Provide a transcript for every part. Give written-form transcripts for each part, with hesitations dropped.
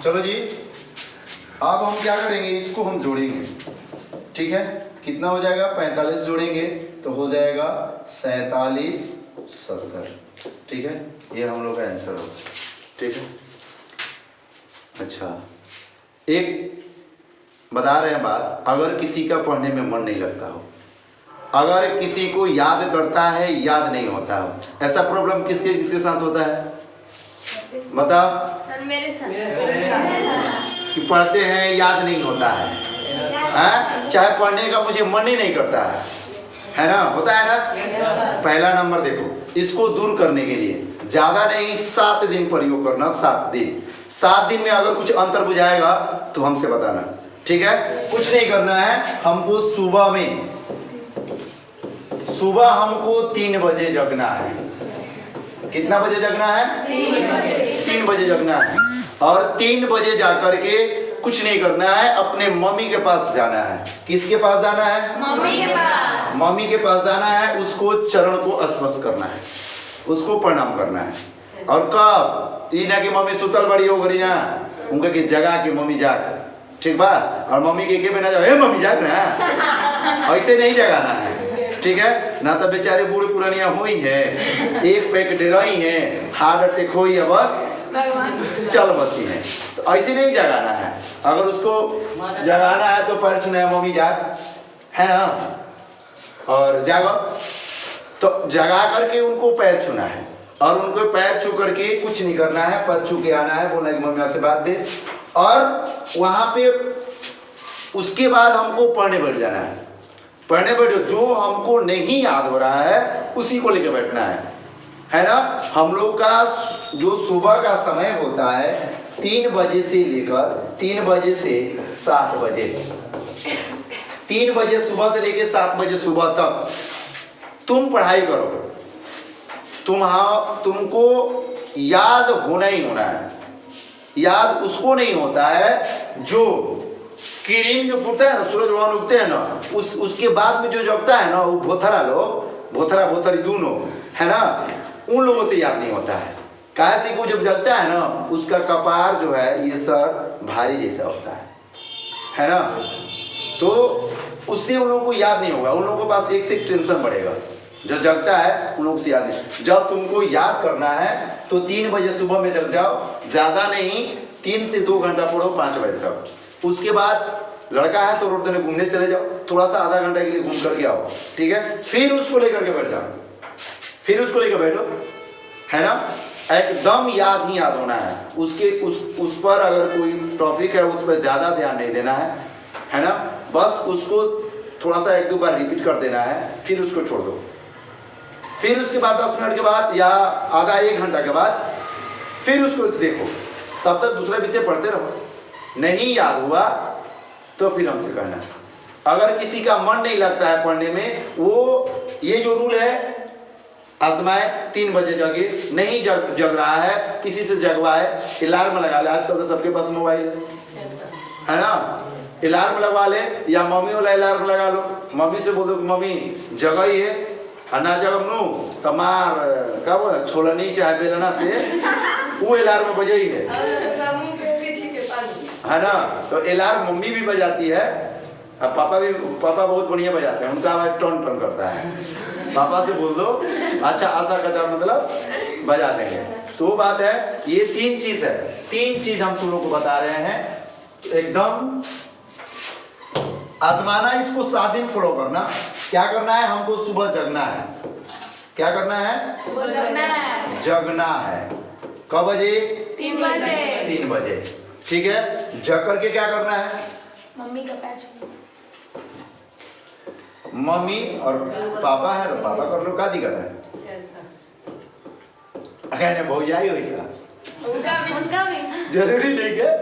चलो जी, अब हम क्या करेंगे, इसको हम जोड़ेंगे। ठीक है, कितना हो जाएगा, 45 जोड़ेंगे तो हो जाएगा 47 70। ठीक है, ये हम लोग का आंसर होगा। ठीक है, अच्छा एक बता रहे हैं बात, अगर किसी का पढ़ने में मन नहीं लगता हो, अगर किसी को याद करता है याद नहीं होता हो, ऐसा प्रॉब्लम किसके किसके साथ होता है बताओ? सर मेरे साथ कि पढ़ते हैं याद नहीं होता है, चाहे पढ़ने का मुझे मन ही नहीं करता है ना, होता है ना। पहला नंबर देखो, इसको दूर करने के लिए ज्यादा नहीं 7 दिन प्रयोग करना, 7 दिन। 7 दिन में अगर कुछ अंतर बुझाएगा तो हमसे बताना। ठीक है, कुछ नहीं करना है हमको। सुबह हमको 3 बजे जगना है। कितना बजे जगना है? 3 बजे जगना है। और 3 बजे जाकर के कुछ नहीं करना है, अपने मम्मी के पास जाना है। किसके पास जाना है? मम्मी के पास। मम्मी के पास जाना है, उसको चरण को स्पर्श करना है, उसको प्रणाम करना है। और कब? ई ना कि मम्मी सुतल बड़ी हो गई ना, उनका कि जगा के मम्मी जाग। ठीक बा? और मम्मी के में ना जाओ, हे मम्मी जाग ना, ऐसे नहीं जगाना है। ठीक है ना, तो बेचारे बूढ़ पुरानिया हुई है, एक पैक डेराई है, हार्ट अटैक हुई है, बस चल बसी है, तो ऐसे नहीं जगाना है। अगर उसको जगाना है तो पैर छूना है, मम्मी जाग, है ना, और जागो, तो जगा करके उनको पैर छूना है। और उनको पैर छू करके कुछ नहीं करना है, पैर छू के आना है, बोलना कि मम्मी से बात दे। और वहां पे उसके बाद हमको पढ़ने बैठ जाना है। पढ़ने बैठो, जो हमको नहीं याद हो रहा है उसी को लेकर बैठना है ना। हम लोग का जो सुबह का समय होता है 3 बजे से लेकर 3 बजे से 7 बजे, 3 बजे सुबह से लेकर 7 बजे सुबह तक तुम पढ़ाई करो। तुमको याद होना ही होना है। याद उसको नहीं होता है जो किरण जो फूटता है ना, सूरज भगवान उगते हैं ना, उसके बाद में जो जगता है ना, वो भोथरा लोग, भोथरी दोनों है ना, उन लोगों से याद नहीं होता है। काहे से वो जब जगता है ना, उसका कपार जो है ये सर भारी जैसा होता है ना, तो उससे उन लोगों को याद नहीं होगा। उन लोगों के पास एक से एक टेंशन बढ़ेगा। जो जगता है उन लोगों से याद नहीं। जब तुमको याद करना है तो 3 बजे सुबह में जग जाओ, ज्यादा नहीं 3 से 2 घंटा पढ़ो 5 बजे तक। उसके बाद लड़का है तो रोड में घूमने चले जाओ, थोड़ा सा आधा घंटा के लिए घूम करके आओ। ठीक है, फिर उसको लेकर के बैठ जाओ, फिर उसको लेकर बैठो, है ना। एकदम याद ही याद होना है। उसके उस पर अगर कोई टॉपिक है उस पर ज्यादा ध्यान नहीं देना है ना। बस उसको थोड़ा सा 1-2 बार रिपीट कर देना है, फिर उसको छोड़ दो। फिर उसके बाद 10 मिनट के बाद या आधा 1 घंटा के बाद फिर उसको देखो, तब तक दूसरा विषय पढ़ते रहो। नहीं याद हुआ तो फिर हमसे कहना। अगर किसी का मन नहीं लगता है पढ़ने में, वो ये जो रूल है आजमाए, 3 बजे जगे, नहीं जग रहा है, किसी से जगवाए, अलार्म लगा ले। आजकल तो सबके पास मोबाइल है ना, अलार्म लगवा ले, या मम्मी वाला अलार्म लगा लो। मम्मी से बोल दो कि मम्मी जगह ही है, ना जगम नू तमार क्या बोल छोलनी चाहे बेलना से वो अलार्म बजे ही है ना। तो अलार्म मम्मी भी बजाती है, अब पापा बहुत बढ़िया बजाते हैं, उनका आवाज टन टन करता है। पापा से बोल दो, अच्छा आशा का मतलब बजा देंगे। तो वो बात है, ये 3 चीज है, 3 चीज हम तुम लोग को बता रहे हैं, एकदम आजमाना, इसको 7 दिन फॉलो करना। क्या करना है, हमको सुबह जगना है। क्या करना है? सुबह जगना है। जगना है। कब बजे? 3 बजे। 3 बजे। ठीक है, जग करके क्या करना है? मम्मी का पैर छूना। मम्मी और पापा है तो पापा कर लो, क्या दिक्कत है? अगर भौजाई हुई का उनका भी जरूरी नहीं है।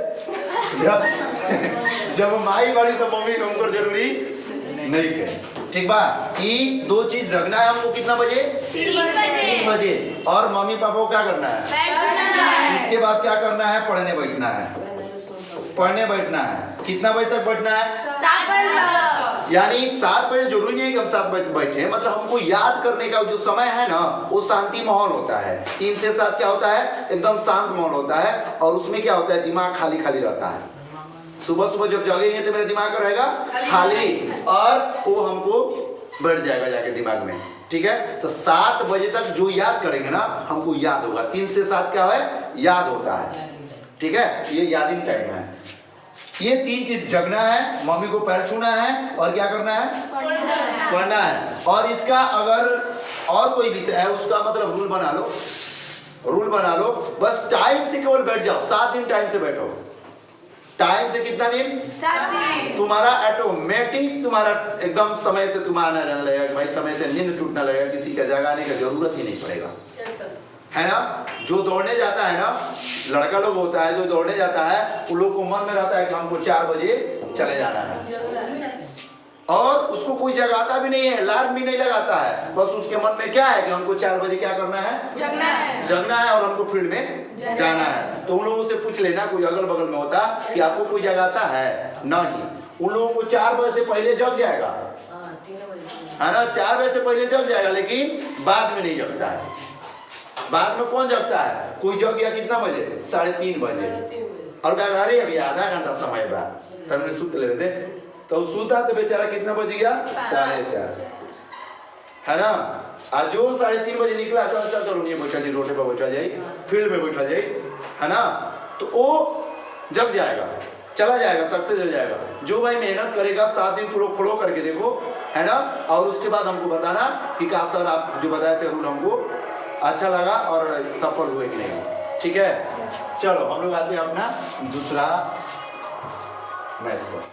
जब माई बड़ी तो मम्मी उनको जरूरी नहीं है। ठीक बा, कि 2 चीज जगना है हमको। कितना बजे? 3 बजे। और मम्मी पापा को क्या करना है? पैर छूना है। उसके बाद क्या करना है? पढ़ने बैठना है। पढ़ने बैठना है। कितना बजे तक बैठना है? 7 बजे तक। यानी 7 बजे, जरूरी नहीं है कि हम 7 बजे बैठे, मतलब हमको याद करने का जो समय है ना वो शांति माहौल होता है। 3 से 7 क्या होता है? एकदम शांत माहौल होता है और उसमें क्या होता है? दिमाग खाली खाली रहता है। सुबह सुबह जब जगेंगे तो मेरा दिमाग रहेगा खाली और वो हमको बैठ जाएगा जाके दिमाग में। ठीक है, तो 7 बजे तक जो याद करेंगे ना हमको याद होगा। 3 से 7 क्या है? याद होता है। ठीक है, ये यादिंग टाइम है। ये 3 चीज, जगना है, मम्मी को पैर छूना है और क्या करना है? पढ़ना है। और इसका अगर और कोई विषय है उसका मतलब रूल बना लो, रूल बना लो। बस टाइम से केवल बैठ जाओ, 7 दिन टाइम से बैठो। टाइम से कितना दिन? 7 दिन। तुम्हारा ऑटोमेटिक तुम्हारा एकदम समय से तुम आना जाने लगेगा कि भाई समय से नींद टूटने लगेगा, किसी का जगाने का जरूरत ही नहीं पड़ेगा, है ना। जो दौड़ने जाता है ना, लड़का लोग होता है जो दौड़ने जाता है, उन लोग को मन में रहता है कि हमको 4 बजे चले जाना है और उसको कोई जगाता भी नहीं है, अलार्म भी नहीं लगाता है। बस उसके मन में क्या है कि हमको 4 बजे क्या करना है? जगना है। जगना है और हमको फील्ड में जाना है। तो उन लोगों से पूछ लेना, कोई अगल बगल में होता कि आपको कोई जगाता है? नहीं, उन लोगों को 4 बजे से पहले जग जाएगा, है ना। 4 बजे से पहले जग जाएगा, लेकिन बाद में नहीं जगता है। बाद में कौन जगता है? कोई जग गया कितना बजे? 3:30 बजे और क्या अरे अभी आधा घंटा समय बा तब सुत ले दे, तो सूता तो बेचारा कितना बज गया? 4:30, है ना। आज जो 3:30 बजे निकला तो अच्छा चलो नहीं बैठा जाए, रोड पर बैठा जाए, फील्ड में बैठा जाए, है ना। तो वो जग जाएगा, चला जाएगा, सक्सेस हो जाएगा। जो भाई मेहनत करेगा 7 दिन तुम लोग फॉलो करके देखो, है ना। और उसके बाद हमको बताना कि का सर आप जो बताए थे रूल हमको अच्छा लगा और सफल हुए कि नहीं। ठीक है, चलो हम लोग आते हैं अपना दूसरा मैच पर।